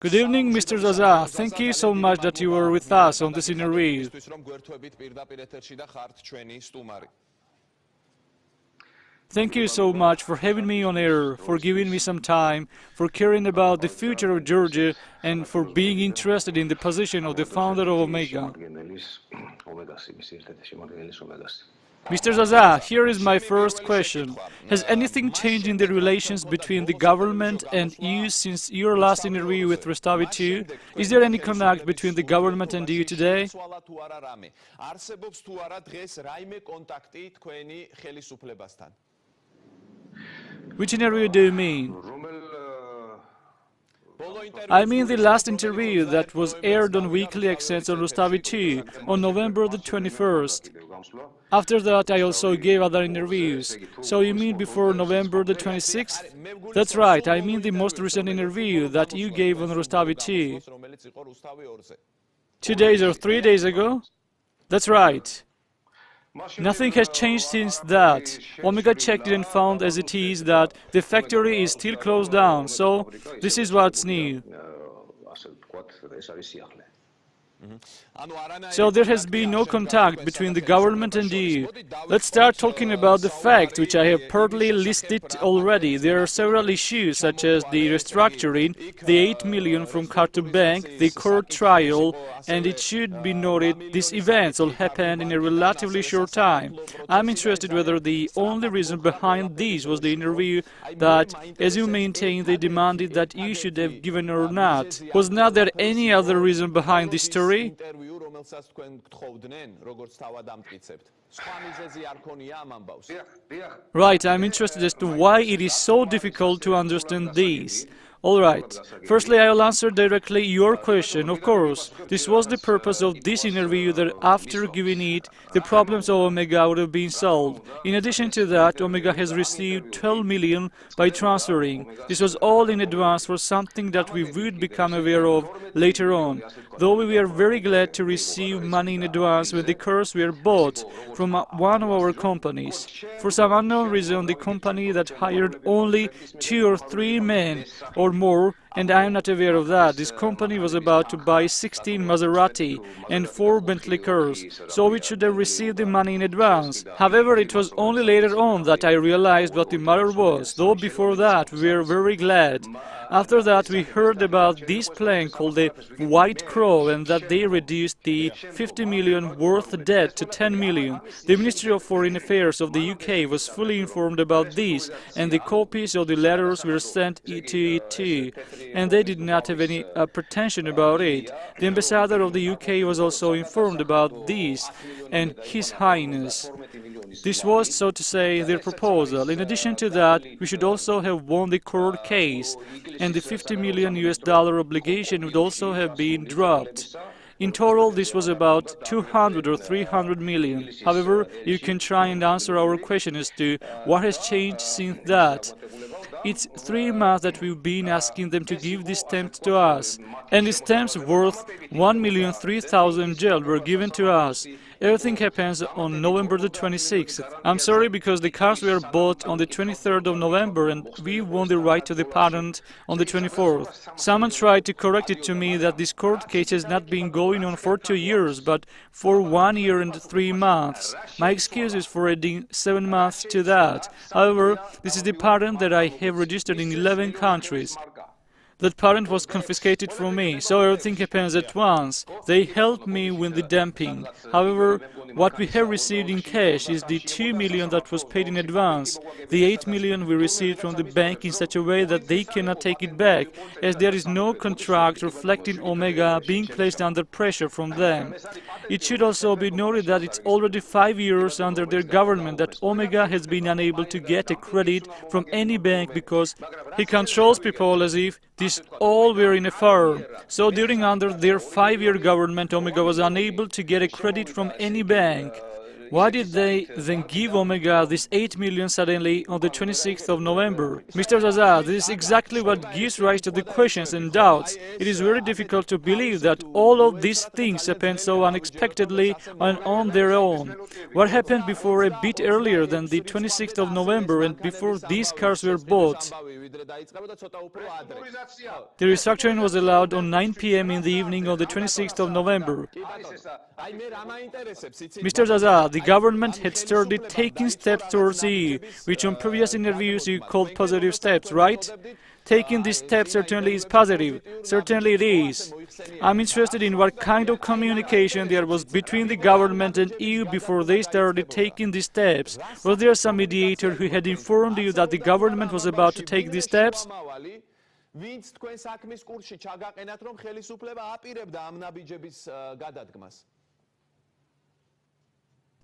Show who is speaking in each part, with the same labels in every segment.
Speaker 1: Good evening, Mr. Zaza. Thank you so much that you were with us on this interview. Thank you so much for having me on air, for giving me some time, for caring about the future of Georgia, and for being interested in the position of the founder of Omega. Mr. Zaza, here is my first question. Has anything changed in the relations between the government and you since your last interview with Rustavi 2? Is there any contact between the government and you today? Which interview do you mean? I mean the last interview that was aired on weekly accents on Rustavi 2 on November the 21st. After that, I also gave other interviews. So you mean before November the 26th? That's right, I mean the most recent interview that you gave on Rustavi 2. 2 days or 3 days ago? That's right. Nothing has changed since that. Omega checked it and found as it is that the factory is still closed down, so this is what's new. So there has been no contact between the government and you. Let's start talking about the facts which I have partly listed already. There are several issues such as the restructuring, the 8 million from Khartoum Bank, the court trial, and it should be noted these events all happened in a relatively short time. I'm interested whether the only reason behind these was the interview that, as you maintain, they demanded that you should have given or not. Was not there any other reason behind this story? Right, I'm interested as to why it is so difficult to understand this. All right. Firstly, I'll answer directly your question. Of course, this was the purpose of this interview, that after giving it, the problems of Omega would have been solved. In addition to that, Omega has received 12 million by transferring. This was all in advance for something that we would become aware of later on. Though we were very glad to receive money in advance when the cars were bought from one of our companies. For some unknown reason, the company that hired only 2 or 3 men or more, and I am not aware of that. This company was about to buy 16 Maserati and 4 Bentley cars, so we should have received the money in advance. However, it was only later on that I realized what the matter was, though before that we were very glad. After that, we heard about this plan called the White Crow, and that they reduced the 50 million worth debt to 10 million. The Ministry of Foreign Affairs of the UK was fully informed about this, and the copies of the letters were sent to it too, and they did not have any pretension about it. The ambassador of the UK was also informed about this, and His Highness. This was, so to say, their proposal. In addition to that, we should also have won the court case, and the 50 million US dollar obligation would also have been dropped. In total, this was about 200 or 300 million. However, you can try and answer our question as to what has changed since that. It's 3 months that we've been asking them to give these stamps to us, and the stamps worth 1,003,000 gel were given to us. Everything happens on November the 26th. I'm sorry, because the cars were bought on the 23rd of November and we won the right to the patent on the 24th. Someone tried to correct it to me that this court case has not been going on for 2 years, but for 1 year and 3 months. My excuse is for adding 7 months to that. However, this is the patent that I have registered in 11 countries. That patent was confiscated from me, so everything happens at once. They helped me win the dumping. However, what we have received in cash is the 2 million that was paid in advance. The 8 million we received from the bank in such a way that they cannot take it back, as there is no contract reflecting Omega being placed under pressure from them. It should also be noted that it's already 5 years under their government that Omega has been unable to get a credit from any bank because he controls people as if this all were in a firm. So during under their 5-year government, Omega was unable to get a credit from any bank. Why did they then give Omega this 8 million suddenly on the 26th of November? Mr. Zaza, this is exactly what gives rise to the questions and doubts. It is very difficult to believe that all of these things happened so unexpectedly and on their own. What happened before a bit earlier than the 26th of November and before these cars were bought? The restructuring was allowed on 9 p.m. in the evening on the 26th of November. Mr. Zaza, the government had started taking steps towards EU, which on previous interviews you called positive steps, right? Taking these steps certainly is positive. Certainly it is. I'm interested in what kind of communication there was between the government and EU before they started taking these steps. Was there some mediator who had informed you that the government was about to take these steps?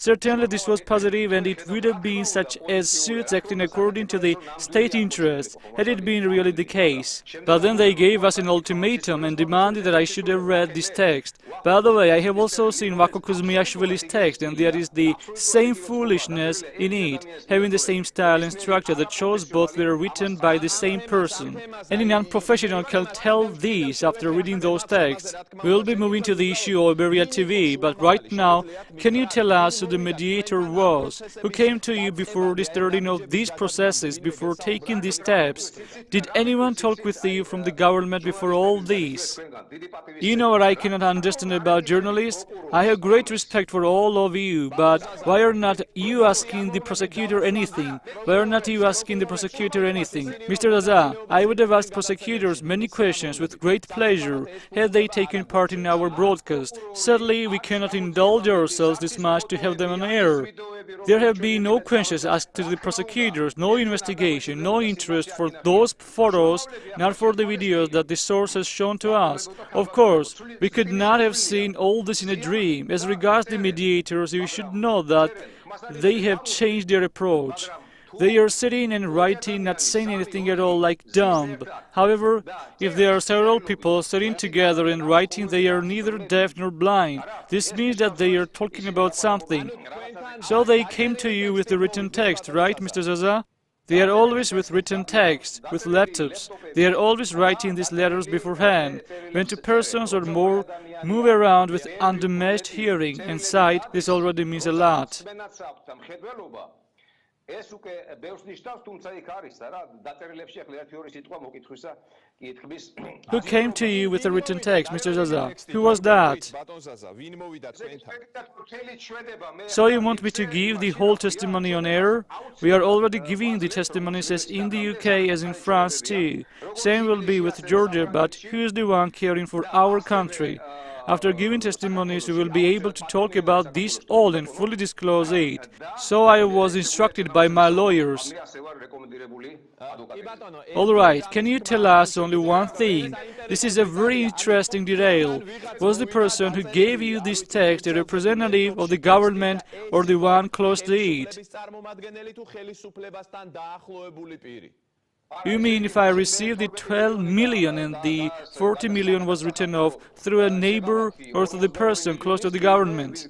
Speaker 1: Certainly this was positive, and it would have been such as suits acting according to the state interest had it been really the case. But then they gave us an ultimatum and demanded that I should have read this text. By the way, I have also seen Okuaashvili's text, and there is the same foolishness in it, having the same style and structure that shows both were written by the same person. Any unprofessional can tell this after reading those texts. We will be moving to the issue of Iberia TV, but right now, can you tell us who the mediator was, who came to you before the starting of these processes, before taking these steps? Did anyone talk with you from the government before all this? You know what I cannot understand about journalists? I have great respect for all of you, but why are not you asking the prosecutor anything? Why are not you asking the prosecutor anything? Mr. Zaza, I would have asked prosecutors many questions with great pleasure had they taken part in our broadcast. Sadly, we cannot indulge ourselves this much to have them on air. There have been no questions asked to the prosecutors, no investigation, no interest for those photos, not for the videos that the source has shown to us. Of course, we could not have seen all this in a dream. As regards the mediators, you should know that they have changed their approach. They are sitting and writing, not saying anything at all, like dumb. However, if there are several people sitting together and writing, they are neither deaf nor blind. This means that they are talking about something. So they came to you with the written text, right, Mr. Zaza? They are always with written text, with laptops. They are always writing these letters beforehand. When two persons or more move around with undiminished hearing and sight, this already means a lot. Who came to you with a written text, Mr. Zaza? Who was that? So you want me to give the whole testimony on air? We are already giving the testimonies as in the UK as in France too. Same will be with Georgia, but who is the one caring for our country? After giving testimonies, we will be able to talk about this all and fully disclose it. So I was instructed by my lawyers. All right, can you tell us only one thing? This is a very interesting detail. Was the person who gave you this text a representative of the government or the one close to it? You mean if I received the 12 million and the 40 million was written off through a neighbor or through the person close to the government?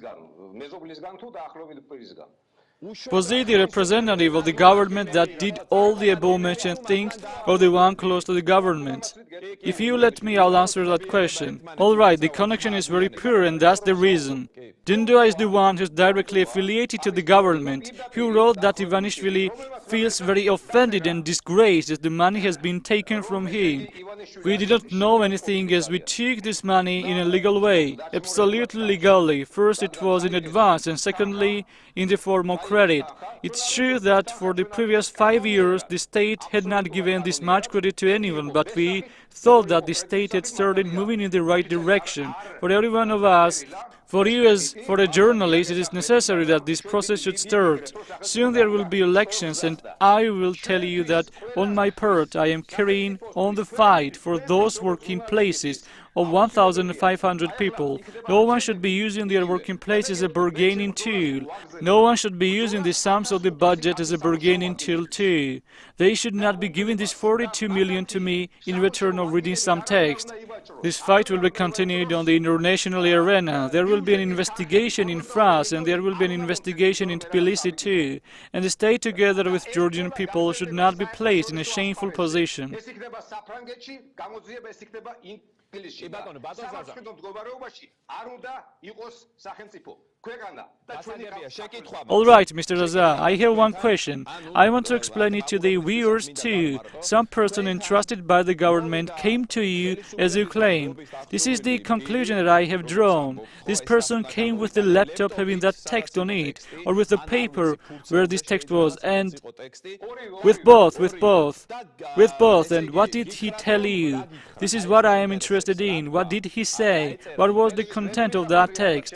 Speaker 1: Was it the representative of the government that did all the above-mentioned things, or the one close to the government? If you let me, I'll answer that question. All right, the connection is very poor, and that's the reason. Dindua is the one who's directly affiliated to the government, who wrote that Ivanishvili feels very offended and disgraced as the money has been taken from him. We didn't know anything as we took this money in a legal way, absolutely legally. First it was in advance, and secondly in the form of credit. It's true that for the previous 5 years the state had not given this much credit to anyone, but we thought that the state had started moving in the right direction. For every one of us, for you as for a journalist, it is necessary that this process should start. Soon there will be elections, and I will tell you that on my part I am carrying on the fight for those working places, of 1,500 people. No one should be using their working place as a bargaining tool. No one should be using the sums of the budget as a bargaining tool too. They should not be giving this 42 million to me in return of reading some text. This fight will be continued on the international arena. There will be an investigation in France and there will be an investigation in Tbilisi too. And the state together with Georgian people should not be placed in a shameful position. All right, Mr. Zaza, I have one question. I want to explain it to the viewers too. Some person entrusted by the government came to you as you claim. This is the conclusion that I have drawn. This person came with the laptop having that text on it, or with the paper where this text was, and with both. And what did he tell you? This is what I am interested in. What did he say? What was the content of that text?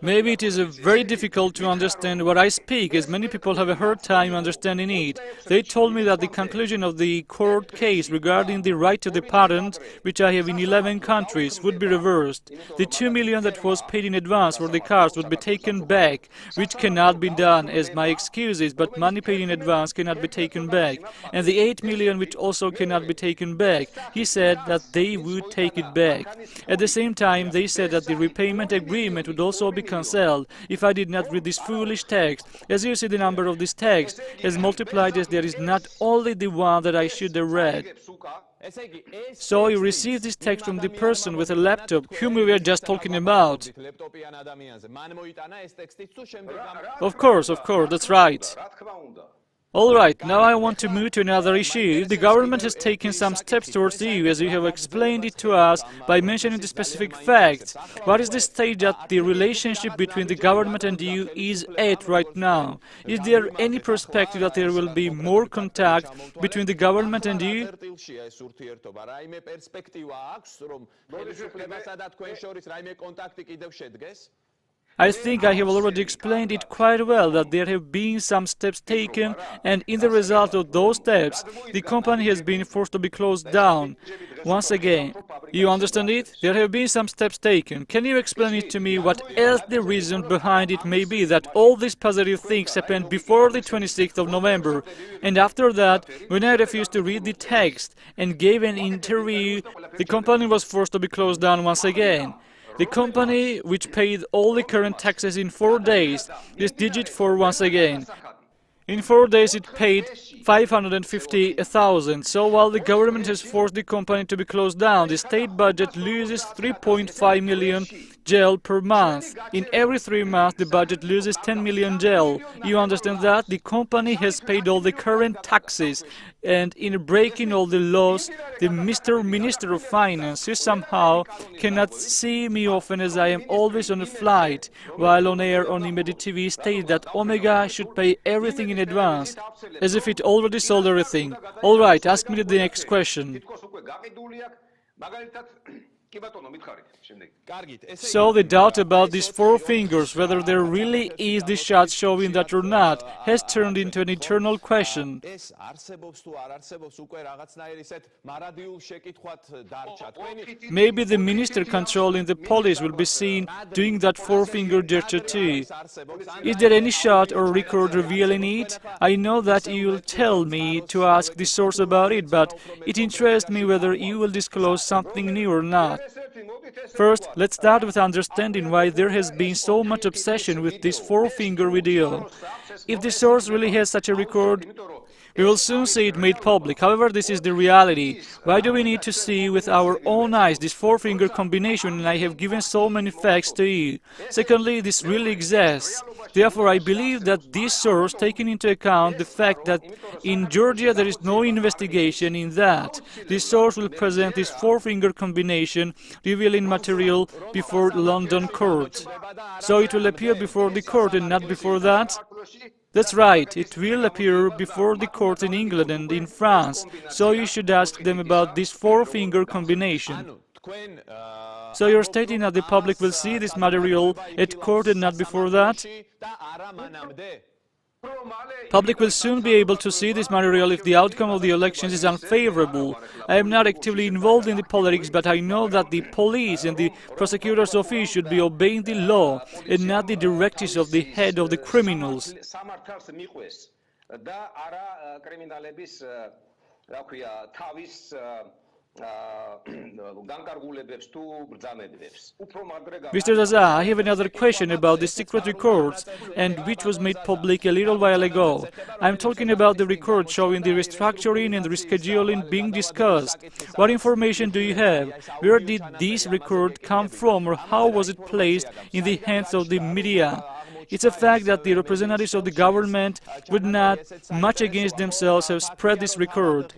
Speaker 1: Maybe it is very difficult to understand what I speak, as many people have a hard time understanding it. They told me that the conclusion of the court case regarding the right to the patent, which I have in 11 countries, would be reversed. The 2 million that was paid in advance for the cars would be taken back, which cannot be done as my excuse is, but money paid in advance cannot be taken back. And the 8 million which also cannot be taken back, he said that they would take it back. At the same time, they said that the repayment agreement would also be cancelled if I did not read this foolish text. As you see, the number of this text has multiplied as there is not only the one that I should have read. So you received this text from the person with a laptop whom we were just talking about. Of course, that's right. Alright, now I want to move to another issue. The government has taken some steps towards you, as you have explained it to us by mentioning the specific facts. What is the stage that the relationship between the government and you is at right now? Is there any perspective that there will be more contact between the government and you? I think I have already explained it quite well, that there have been some steps taken, and in the result of those steps, the company has been forced to be closed down. Once again, you understand it? There have been some steps taken. Can you explain it to me what else the reason behind it may be that all these positive things happened before the 26th of November, and after that, when I refused to read the text and gave an interview, the company was forced to be closed down once again. The company, which paid all the current taxes in 4 days, is digit 4 once again. In 4 days it paid 550,000, so while the government has forced the company to be closed down, the state budget loses 3.5 million gel per month. In every 3 months the budget loses 10 million gel. You understand that? The company has paid all the current taxes, and in breaking all the laws, the Mr. Minister of Finance, who somehow cannot see me often as I am always on a flight, while on air on Imedi TV, stated that Omega should pay everything in advance, as if it already sold everything. Alright, ask me the next question. So the doubt about these 4 fingers, whether there really is the shot showing that or not, has turned into an eternal question. Maybe the minister controlling the police will be seen doing that 4-finger gesture too. Is there any shot or record revealing it? I know that you will tell me to ask the source about it, but it interests me whether you will disclose something new or not. First, let's start with understanding why there has been so much obsession with this 4-finger video. If the source really has such a record, we will soon see it made public. However, this is the reality. Why do we need to see with our own eyes this 4-finger combination, and I have given so many facts to you? Secondly, this really exists. Therefore, I believe that this source, taking into account the fact that in Georgia there is no investigation in that, this source will present this 4-finger combination revealing material before London court. So it will appear before the court and not before that? That's right, it will appear before the court in England and in France, so you should ask them about this 4-finger combination. So you're stating that the public will see this material at court and not before that? Public will soon be able to see this material if the outcome of the elections is unfavorable. I am not actively involved in the politics, but I know that the police and the prosecutor's office should be obeying the law and not the directives of the head of the criminals. Mr. Zaza, I have another question about the secret records and which was made public a little while ago. I am talking about the record showing the restructuring and rescheduling being discussed. What information do you have? Where did this record come from, or how was it placed in the hands of the media? It's a fact that the representatives of the government would not, much against themselves, have spread this record.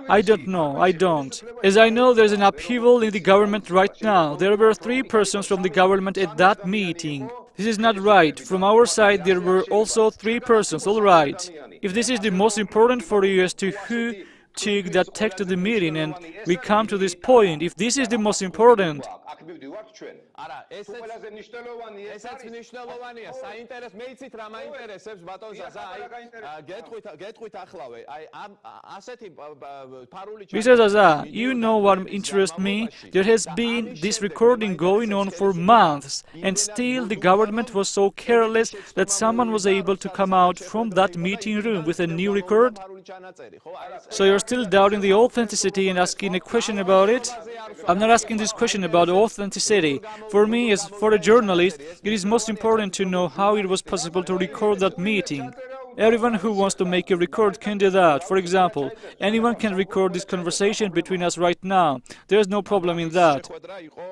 Speaker 1: I don't know, I don't. As I know, there's an upheaval in the government right now. There were 3 persons from the government at that meeting. This is not right. From our side, there were also 3 persons, all right. If this is the most important for you as to who took that text to the meeting, and we come to this point, if this is the most important, Mr. Zaza, you know what interests me? There has been this recording going on for months, and still the government was so careless that someone was able to come out from that meeting room with a new record? So you're still doubting the authenticity and asking a question about it? I'm not asking this question about authenticity. For me, as for a journalist, it is most important to know how it was possible to record that meeting. Everyone who wants to make a record can do that. For example, anyone can record this conversation between us right now. There's no problem in that.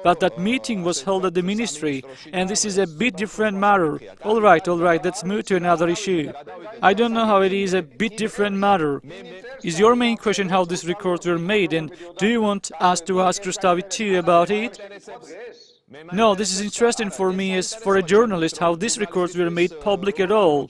Speaker 1: But that meeting was held at the ministry, and this is a bit different matter. All right, let's move to another issue. I don't know how it is a bit different matter. Is your main question how these records were made, and do you want us to ask Rustavi too about it? No, this is interesting for me as for a journalist how these records were made public at all.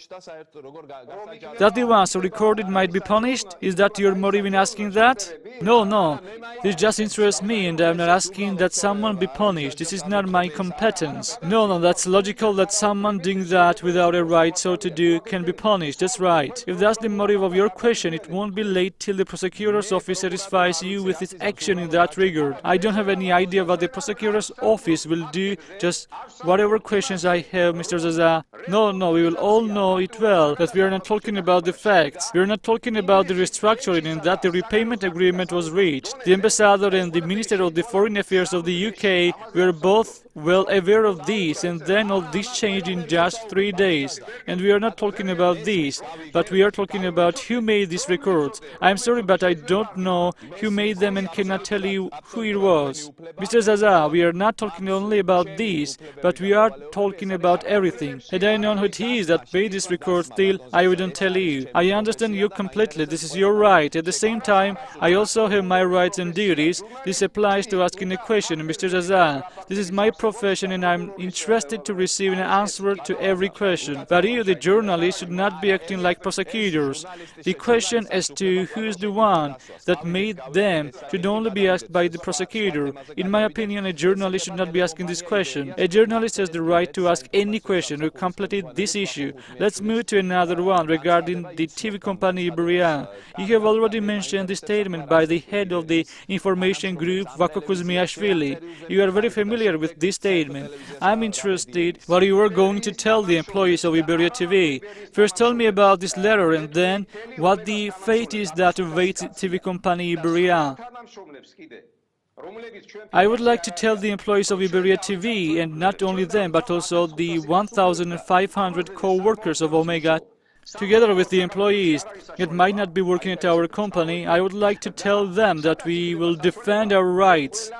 Speaker 1: That the ones who recorded might be punished? Is that your motive in asking that? No. This just interests me, and I'm not asking that someone be punished. This is not my competence. No, that's logical that someone doing that without a right so to do can be punished. That's right. If that's the motive of your question, it won't be late till the prosecutor's office satisfies you with its action in that regard. I don't have any idea what the prosecutor's office will do, just whatever questions I have, Mr. Zaza. No, we will all know it well, that we are not talking about the facts. We are not talking about the restructuring and that the repayment agreement was reached. The ambassador and the Minister of the Foreign Affairs of the UK were both well aware of this, and then all this changed in just 3 days. And we are not talking about this, but we are talking about who made these records. I am sorry, but I don't know who made them and cannot tell you who it was. Mr. Zaza, we are not talking only about this, but we are talking about everything. Had I known who it is that made this record, still, I wouldn't tell you. I understand you completely. This is your right. At the same time, I also have my rights and duties. This applies to asking a question, Mr. Zaza. This is my profession, and I'm interested to receive an answer to every question. But you, the journalists, should not be acting like prosecutors. The question as to who is the one that made them should only be asked by the prosecutor. In my opinion, a journalist should not be asking this question. A journalist has the right to ask any question to complete this issue. Let's move to another one regarding the TV company Iberia. You have already mentioned the statement by the head of the information group, Okuaashvili. You are very familiar with this statement. I'm interested what you are going to tell the employees of Iberia TV. First tell me about this letter, and then what the fate is that awaits TV company Iberia. I would like to tell the employees of Iberia TV, and not only them, but also the 1,500 co-workers of Omega, together with the employees that might not be working at our company. I would like to tell them that we will defend our rights.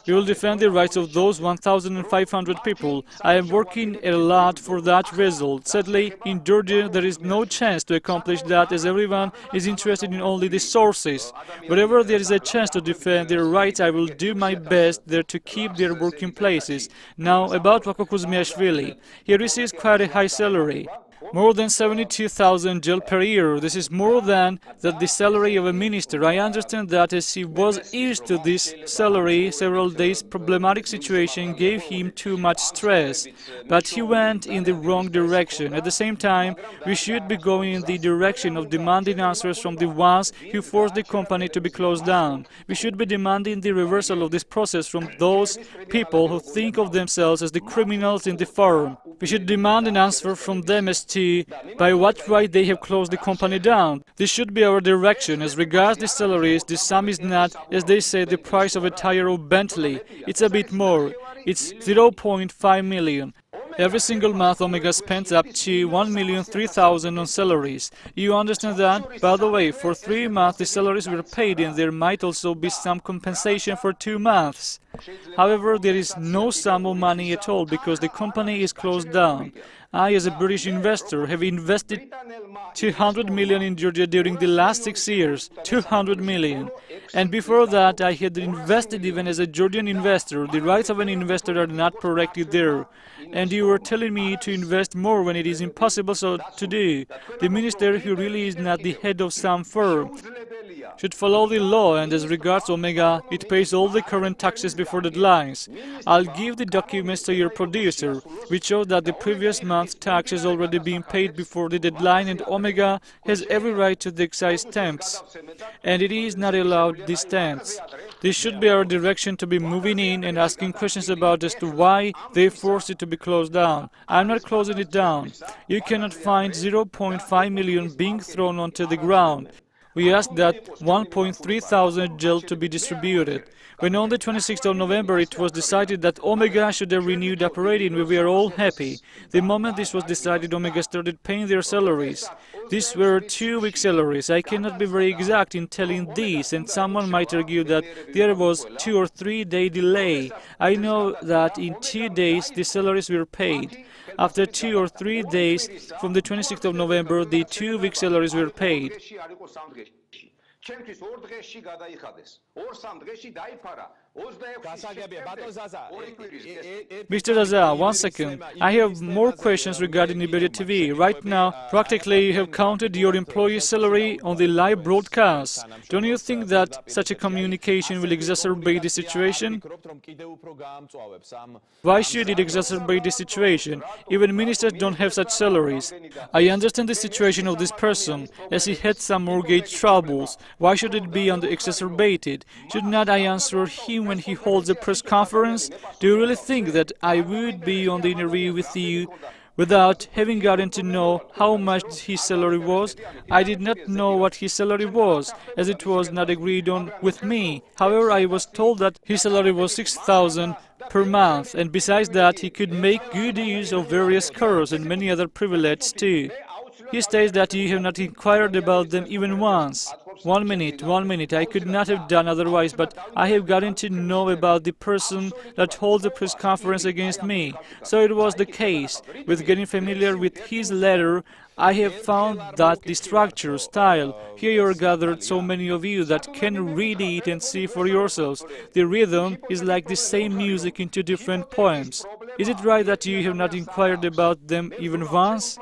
Speaker 1: We will defend the rights of those 1,500 people. I am working a lot for that result. Sadly, in Georgia, there is no chance to accomplish that, as everyone is interested in only the sources. Wherever there is a chance to defend their rights, I will do my best there to keep their working places. Now, about Okuaashvili. He receives quite a high salary. More than 72,000 gel per year. This is more than the salary of a minister. I understand that as he was used to this salary, several days problematic situation gave him too much stress. But he went in the wrong direction. At the same time, we should be going in the direction of demanding answers from the ones who forced the company to be closed down. We should be demanding the reversal of this process from those people who think of themselves as the criminals in the firm. We should demand an answer from them as to by what right they have closed the company down. This should be our direction. As regards the salaries, the sum is not, as they say, the price of a tire of Bentley. It's a bit more. It's 0.5 million. Every single month, Omega spends up to 1,003,000 on salaries. You understand that? By the way, for 3 months the salaries were paid and there might also be some compensation for 2 months. However, there is no sum of money at all because the company is closed down. I, as a British investor, have invested 200 million in Georgia during the last 6 years. 200 million. And before that, I had invested even as a Georgian investor. The rights of an investor are not protected there. And you are telling me to invest more when it is impossible so to do. The minister, who really is not the head of some firm, should follow the law, and as regards Omega, it pays all the current taxes before deadlines. I'll give the documents to your producer, which show that the previous month's tax has already been paid before the deadline, and Omega has every right to the excise stamps, and it is not allowed these stamps. This should be our direction to be moving in and asking questions about as to why they forced it to be closed down. I'm not closing it down. You cannot find 0.5 million being thrown onto the ground. We asked that 1.3 thousand gel to be distributed. When on the 26th of November it was decided that Omega should have renewed operating, we were all happy. The moment this was decided, Omega started paying their salaries. These were 2-week salaries. I cannot be very exact in telling these, and someone might argue that there was 2 or 3 day delay. I know that in 2 days the salaries were paid. After 2 or 3 days from the 26th of November, the 2-week salaries were paid. Mr. Zaza, 1 second. I have more questions regarding Iberia TV. Right now, practically you have counted your employee's salary on the live broadcast. Don't you think that such a communication will exacerbate the situation? Why should it exacerbate the situation? Even ministers don't have such salaries. I understand the situation of this person, as he had some mortgage troubles. Why should it be exacerbated? Should not I answer him when he holds a press conference? Do you really think that I would be on the interview with you without having gotten to know how much his salary was? I did not know what his salary was, as it was not agreed on with me. However, I was told that his salary was 6,000 per month, and besides that, he could make good use of various cars and many other privileges too. He states that you have not inquired about them even once. 1 minute, I could not have done otherwise, but I have gotten to know about the person that holds the press conference against me. So it was the case. With getting familiar with his letter, I have found that the structure, style, here you are gathered so many of you that can read it and see for yourselves. The rhythm is like the same music in 2 different poems. Is it right that you have not inquired about them even once?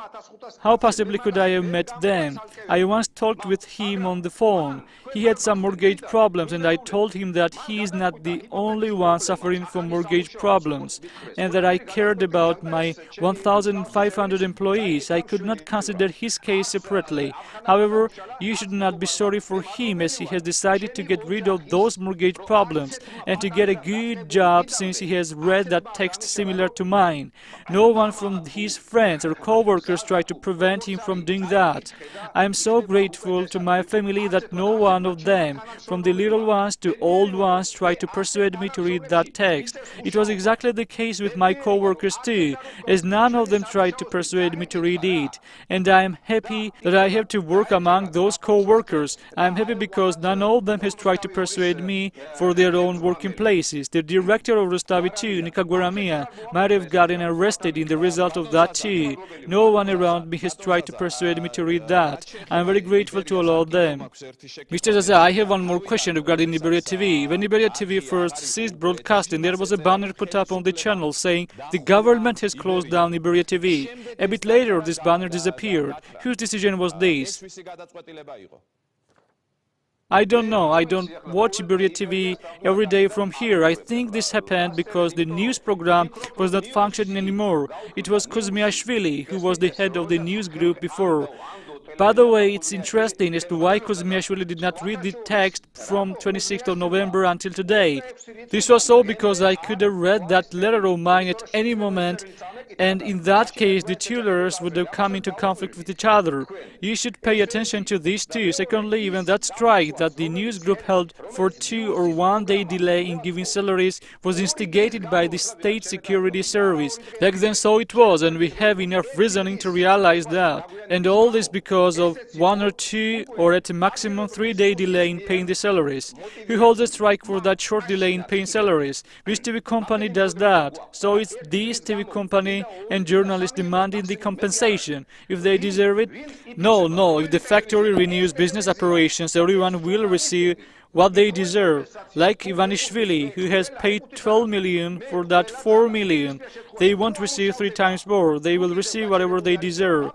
Speaker 1: How possibly could I have met them? I once talked with him on the phone. He had some mortgage problems, and I told him that he is not the only one suffering from mortgage problems, and that I cared about my 1,500 employees. I could not consider his case separately. However, you should not be sorry for him, as he has decided to get rid of those mortgage problems and to get a good job, since he has read that text similar to mine. No one from his friends or co-workers tried to prevent him from doing that. I am so grateful to my family that no one of them, from the little ones to old ones, tried to persuade me to read that text. It was exactly the case with my co-workers too, as none of them tried to persuade me to read it. And I am happy that I have to work among those co-workers. I am happy because none of them has tried to persuade me for their own working places. The director of Rustavi too, Nikaguramia, might have gotten arrested in the result of that too. No one around me has tried to persuade me to read that. I am very grateful to all of them. Mr. Mr. Zaza, I have one more question regarding Iberia TV. When Iberia TV first ceased broadcasting, there was a banner put up on the channel saying the government has closed down Iberia TV. A bit later, this banner disappeared. Whose decision was this? I don't know. I don't watch Iberia TV every day from here. I think this happened because the news program was not functioning anymore. It was Okuashvili who was the head of the news group before. By the way, it's interesting as to why Okuashvili did not read the text from 26th of November until today. This was so because I could have read that letter of mine at any moment, and in that case the two letters would have come into conflict with each other. You should pay attention to these two. Secondly, even that strike that the news group held for 2 or 1 day delay in giving salaries was instigated by the State Security Service. Back then so it was, and we have enough reasoning to realize that. And all this because of 1 or 2 or at a maximum 3 day delay in paying the salaries. Who holds a strike for that short delay in paying salaries? Which TV company does that? So it's this TV company and journalists demanding the compensation. If they deserve it? No, if the factory renews business operations, everyone will receive what they deserve. Like Ivanishvili, who has paid 12 million for that 4 million. They won't receive 3 times more. They will receive whatever they deserve.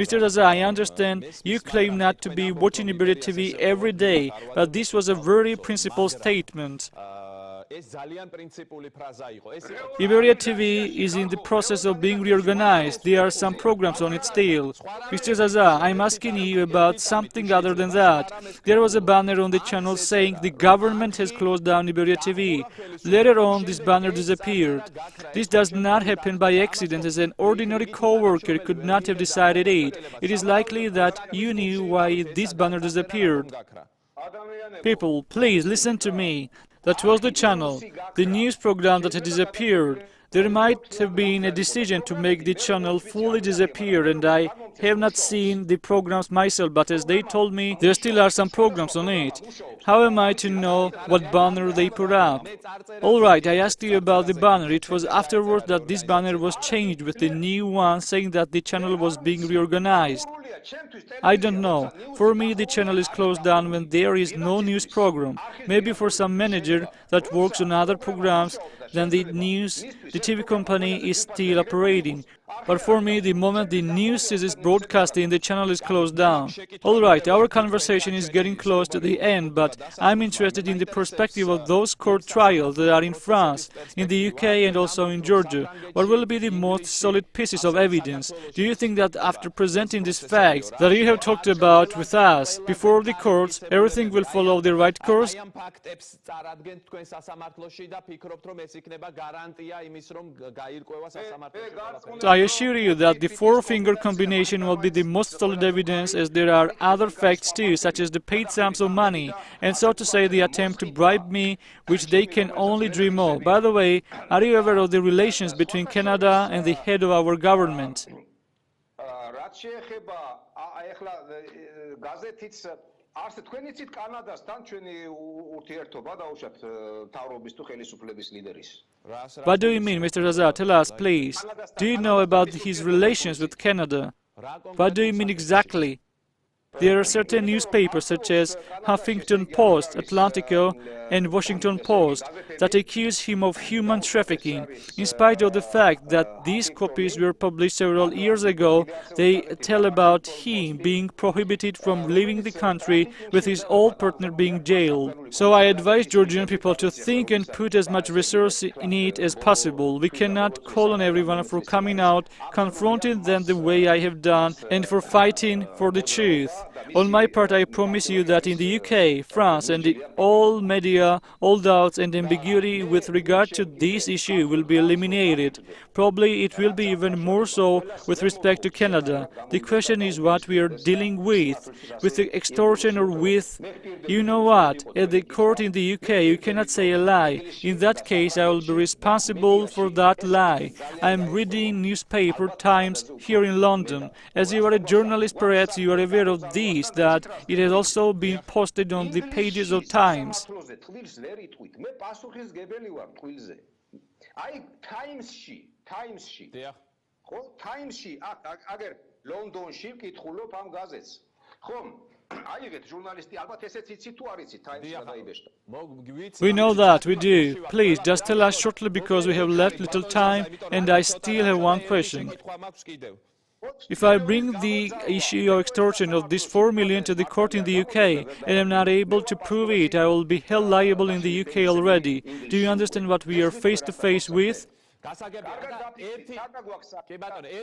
Speaker 1: Mr. Zaza, I understand you claim not to be watching Iberia TV every day, but this was a very principled statement. Iberia TV is in the process of being reorganized. There are some programs on it still. Mr. Zaza, I'm asking you about something other than that. There was a banner on the channel saying the government has closed down Iberia TV. Later on, this banner disappeared. This does not happen by accident, as an ordinary co-worker could not have decided it. It is likely that you knew why this banner disappeared. People, please listen to me. That was the channel, the news program that had disappeared. There might have been a decision to make the channel fully disappear, and I have not seen the programs myself, but as they told me, there still are some programs on it. How am I to know what banner they put up? Alright, I asked you about the banner. It was afterwards that this banner was changed with the new one saying that the channel was being reorganized. I don't know. For me, the channel is closed down when there is no news program. Maybe for some manager that works on other programs, then the TV company is still operating. But for me, the moment the news ceases broadcasting, the channel is closed down. Alright, our conversation is getting close to the end, but I'm interested in the perspective of those court trials that are in France, in the UK and also in Georgia. What will be the most solid pieces of evidence? Do you think that after presenting these facts that you have talked about with us before the courts, everything will follow the right course? I assure you that the 4-finger combination will be the most solid evidence, as there are other facts too, such as the paid sums of money, and so to say the attempt to bribe me, which they can only dream of. By the way, are you aware of the relations between Canada and the head of our government? What do you mean, Mr. Zaza? Tell us, please. Do you know about his relations with Canada? What do you mean exactly? There are certain newspapers such as Huffington Post, Atlantico, and Washington Post that accuse him of human trafficking. In spite of the fact that these copies were published several years ago, they tell about him being prohibited from leaving the country with his old partner being jailed. So I advise Georgian people to think and put as much resource in it as possible. We cannot call on everyone for coming out, confronting them the way I have done, and for fighting for the truth. On my part, I promise you that in the UK, France, and all media, all doubts and ambiguity with regard to this issue will be eliminated. Probably it will be even more so with respect to Canada. The question is what we are dealing with the extortion or with, you know what, at the court in the UK you cannot say a lie. In that case I will be responsible for that lie. I am reading newspaper Times here in London. As you are a journalist, perhaps you are aware of this that it has also been posted on the pages of Times. We know that, we do. Please, just tell us shortly because we have left little time and I still have one question. If I bring the issue of extortion of this 4 million to the court in the UK and am not able to prove it, I will be held liable in the UK already. Do you understand what we are face to face with?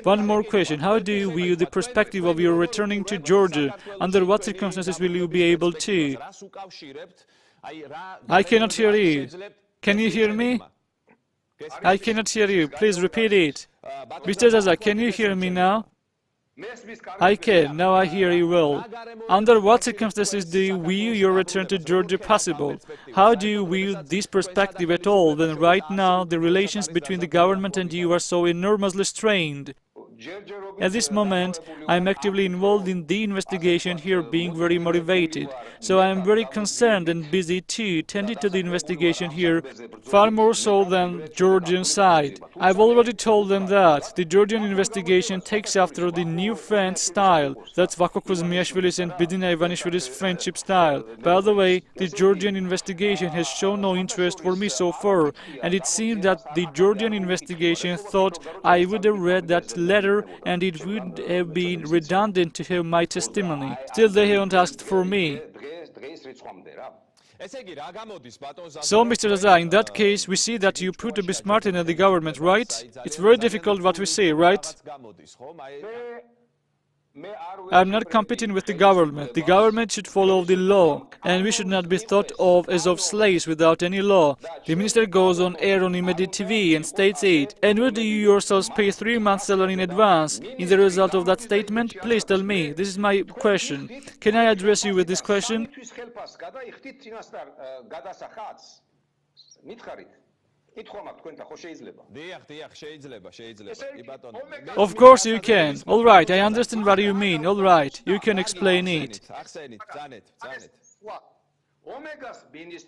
Speaker 1: One more question. How do you view the perspective of your returning to Georgia? Under what circumstances will you be able to? I cannot hear you. Can you hear me? I cannot hear you. Please repeat it. Mr. Zaza, can you hear me now? I can. Now I hear you well. Under what circumstances do you view your return to Georgia possible? How do you view this perspective at all when right now the relations between the government and you are so enormously strained? At this moment, I am actively involved in the investigation here, being very motivated. So I am very concerned and busy too, tending to the investigation here, far more so than Georgian side. I've already told them that the Georgian investigation takes after the new French style. That's Okuaashvili's and Bidina Ivanishvili's friendship style. By the way, the Georgian investigation has shown no interest for me so far, and it seems that the Georgian investigation thought I would have read that letter and it would have been redundant to have my testimony. Still, they haven't asked for me. So, Mr. Zaza, in that case, we see that you prove to be smarter than the government, right? It's very difficult what we say, right? I'm not competing with the government. The government should follow the law, and we should not be thought of as of slaves without any law. The minister goes on air on immediate TV and states it. And would you yourselves pay 3 months' salary in advance? In the result of that statement, please tell me. This is my question. Can I address you with this question? Of course you can. All right, I understand what you mean. All right, you can explain it.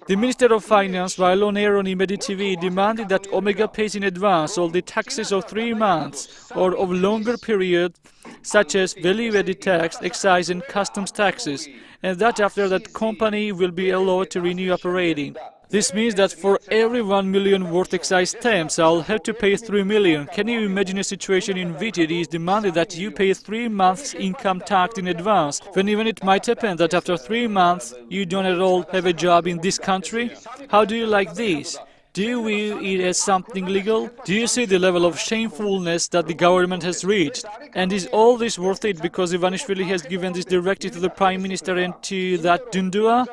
Speaker 1: The Minister of Finance, while on air on immediate TV, demanded that Omega pays in advance all the taxes of 3 months or of longer period, such as value-added tax, excise and customs taxes, and that after that company will be allowed to renew operating. This means that for every 1 million worth excise stamps, I'll have to pay 3 million. Can you imagine a situation in which it is demanded that you pay 3 months' income tax in advance, when even it might happen that after 3 months you don't at all have a job in this country? How do you like this? Do you view it as something legal? Do you see the level of shamefulness that the government has reached? And is all this worth it because Ivanishvili has given this directive to the Prime Minister and to that Dundua?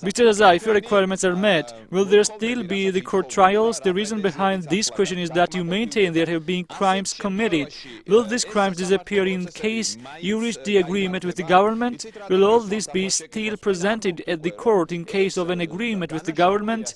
Speaker 1: Mr. Zaza, if your requirements are met, will there still be the court trials? The reason behind this question is that you maintain there have been crimes committed. Will these crimes disappear in case you reach the agreement with the government? Will all this be still presented at the court in case of an agreement with the government?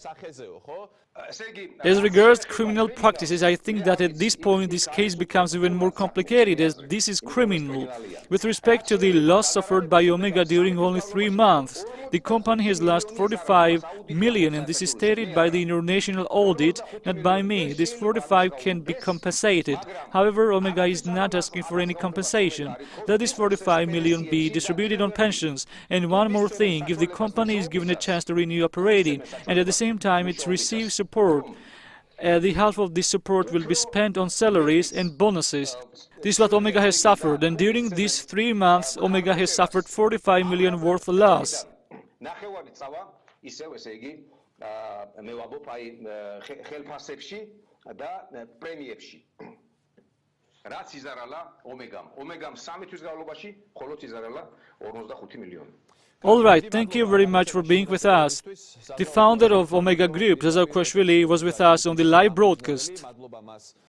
Speaker 1: As regards criminal practices, I think that at this point this case becomes even more complicated as this is criminal. With respect to the loss suffered by Omega during only 3 months, the company has lost 45 million and this is stated by the international audit, not by me. This 45 can be compensated. However, Omega is not asking for any compensation. That this 45 million be distributed on pensions. And one more thing, if the company is given a chance to renew operating and at the same time it receives support, the half of this support will be spent on salaries and bonuses. This is what Omega has suffered, and during these 3 months, Omega has suffered 45 million worth of loss. All right, thank you very much for being with us. The founder of Omega Group, Zaza Okuashvili, was with us on the live broadcast.